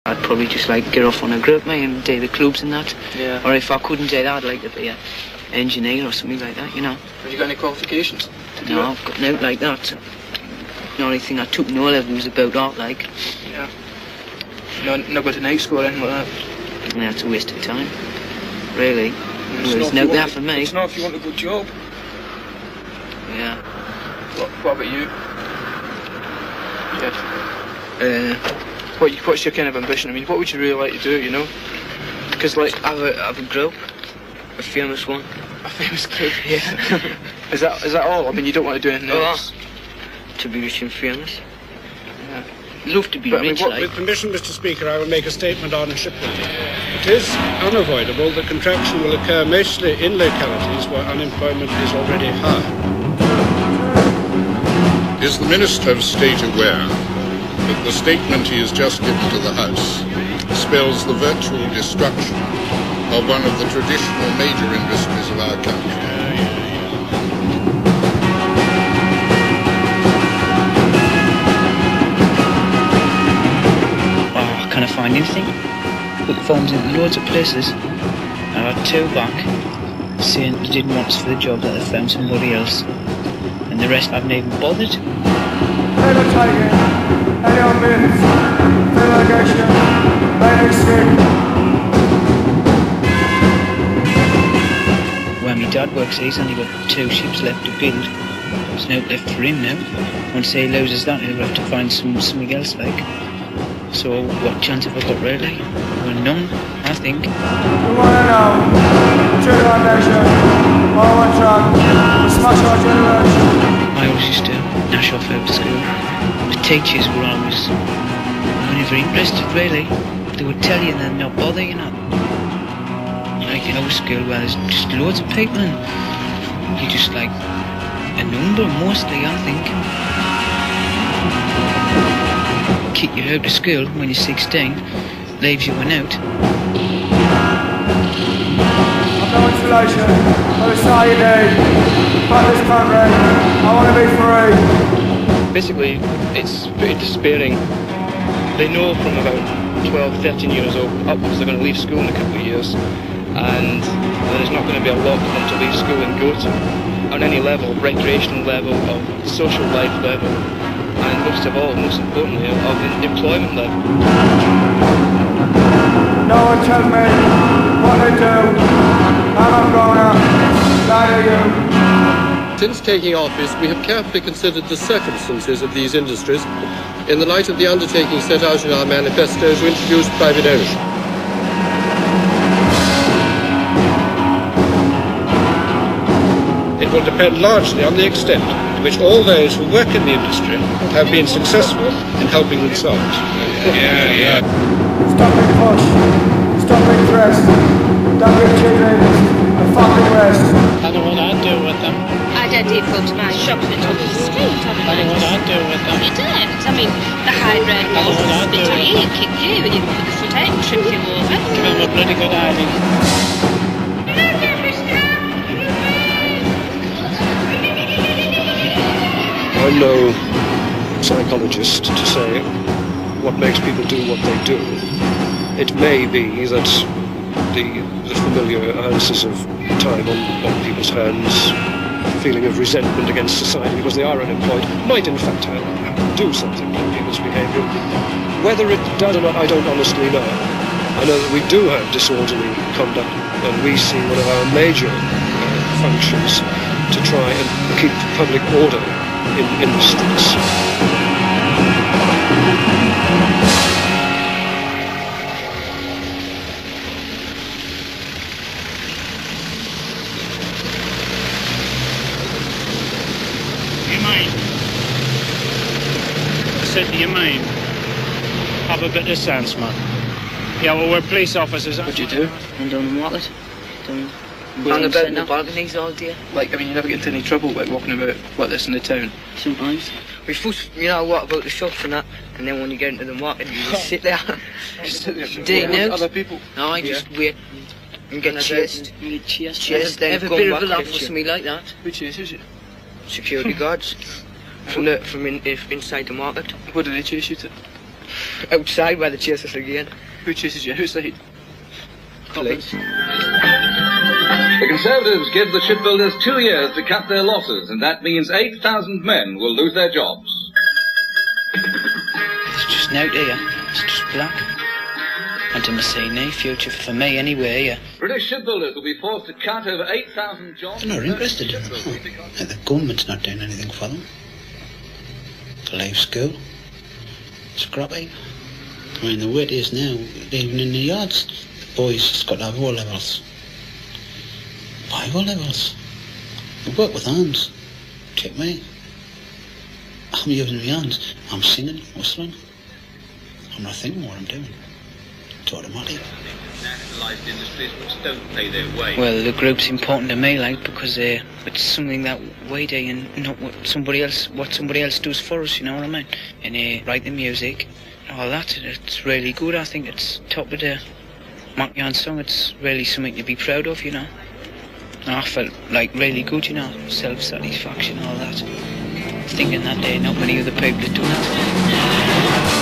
I'd probably just like get off on a group, me, and do the clubs and that. Yeah. Or if I couldn't do that, I'd like to be an engineer or something like that, you know. Have you got any qualifications? No, I've got nothing like that. The only thing I took no level was about art, like. Yeah. No, not got to night school or anything like that? Yeah, it's a waste of time, really. There's no there for me. It's not if you want a good job. Yeah. What about you? Yeah. What's your kind of ambition? I mean, what would you really like to do, you know? Because, like... Have a group. A famous one. A famous group, yeah. Is that all? I mean, you don't want to do anything else? To be rich and famous. Yeah. Love to be rich, like. With permission, Mr. Speaker, I will make a statement on shipbuilding. It is unavoidable that contraction will occur mostly in localities where unemployment is already high. Is the Minister of State aware that the statement he has just given to the House spells the virtual destruction of one of the traditional major industries of our country? Can I find anything? Put forms in loads of places. I had 2 back saying they didn't want us for the job, that they found somebody else. And the rest haven't even bothered. Well, my dad works, he's only got 2 ships left to build. There's no left for him now. Once he loses that, he'll have to find something else like. So what chance have I got really? Well, none, I think. We want to know, Children Nation, all one track, smash our generation. I always used to nash off after school. The teachers were always not very interested really. They would tell you and then not bother, you know. Like in our school where there's just loads of people and you're just like a number mostly, I think. Kick you out of school when you're 16, leaves you one out. I've no insulation, but it's not your day. Fuck this country, I want to be free. Basically, it's pretty despairing. They know from about 12, 13 years old upwards they're going to leave school in a couple of years, and there's not going to be a lot for them to leave school and go to. On any level, recreational level, of social life level, and most of all, most importantly, of the employment level. No one tells me what to do. I'm not grown up, neither are you. Since taking office, we have carefully considered the circumstances of these industries in the light of the undertaking set out in our manifesto to introduce private ownership. It will depend largely on the extent to which all those who work in the industry have been successful in helping themselves. Yeah. Stop being push, stop being dressed, don't give children a fucking rest. I know what I'd do with them. I don't even go to my shops at the top of the street. I know what I'd do with them. You don't. I mean, the high road walls will spit on you and kick you and you put the foot out and trip you over. Give them a bloody good hiding. I'm no psychologist to say what makes people do what they do. It may be that the familiar answers of time on people's hands, feeling of resentment against society because they are unemployed, might in fact do something to people's behaviour. Whether it does or not, I don't honestly know. I know that we do have disorderly conduct, and we see one of our major functions to try and keep public order in the streets. You mind? I said, do you mind? Have a bit of sense, man. Yeah, well, we're police officers. What'd you do? And on the market. Hang about in the balconies all day. Like, I mean, you never get into any trouble like walking about like this in the town? Sometimes. We first, you know, what about the shops and that, and then when you get into the market, you just sit there. Just sit there with other people? No, I just wait and get chased. Chased. Then have a bit of a laugh for me like that. Who chases you? Security guards from inside the market. What do they chase you to? outside where they chase us again. Who chases you outside? Police. The Conservatives give the shipbuilders 2 years to cut their losses, and that means 8,000 men will lose their jobs. It's just out here. It's just black. I didn't see any future for me anyway, yeah. British shipbuilders will be forced to cut over 8,000 jobs. They're not interested in them. The government's not doing anything for them. To leave school. Scrappy. I mean, the way it is now, even in the yards, the boys have got to have O levels. 5 O levels. They work with hands. Check me. I'm using my hands. I'm singing, whistling. I'm not thinking what I'm doing. It's automatic. Nationalised industries which don't pay their way. Well, the group's important to me, like, because it's something that we do and not what somebody else does for us, you know what I mean? And write the music, all that, it's really good. I think it's top of the Macyan song. It's really something to be proud of, you know. And I felt like really good, you know, self-satisfaction, all that. Thinking that not many other people had done that.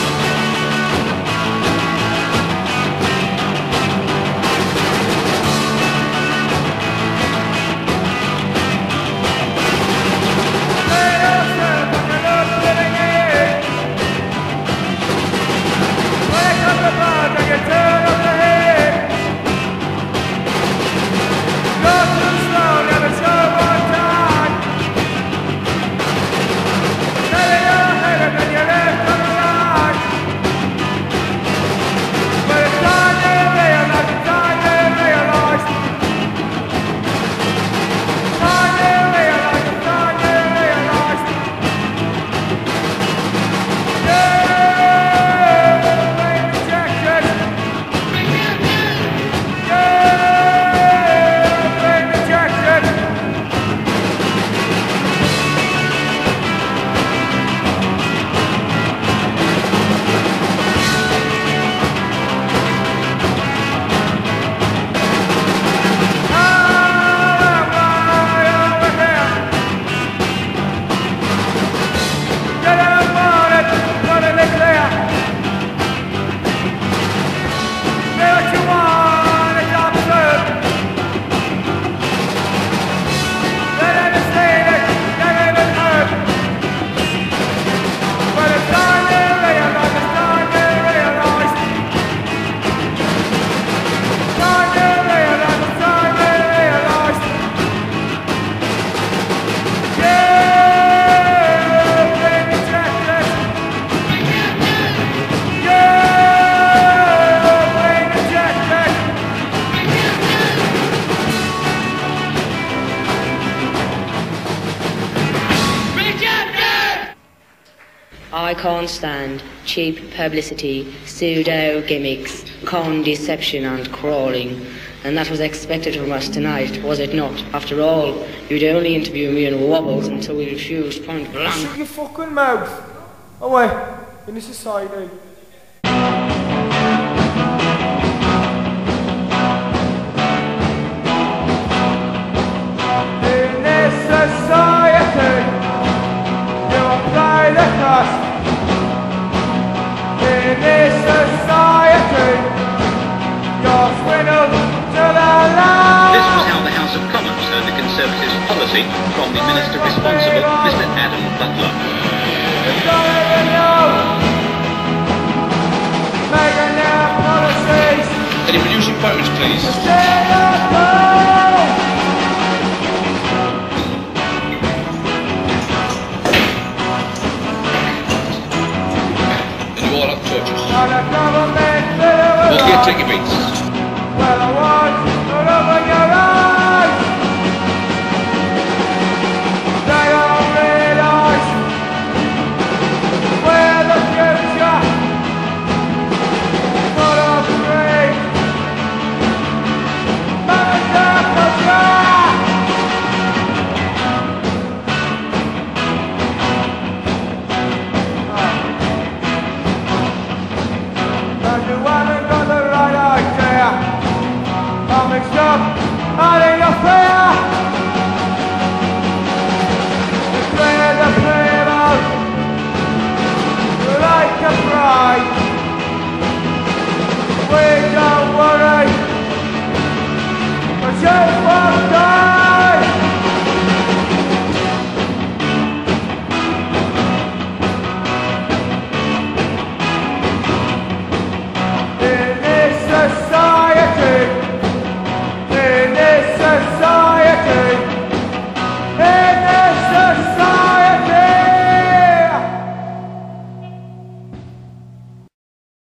I can't stand cheap publicity, pseudo gimmicks, con deception and crawling. And that was expected from us tonight, was it not? After all, you'd only interview me in wobbles until we refused point blank. Shut your fucking mouth! Away, in this society. In this society, you apply the cost. In this society, you're swindled to the last. This was how the House of Commons heard the Conservatives' policy from the Minister responsible, Mr. Adam Butler. Any producing photos, please? And you all up churches. We'll get ticket beats. Well, I want to open your eyes. They don't realise where the future full of dreams. And you haven't got the right idea. I'll mix up all in your prayer. Declare the flavor like a bride. freedom.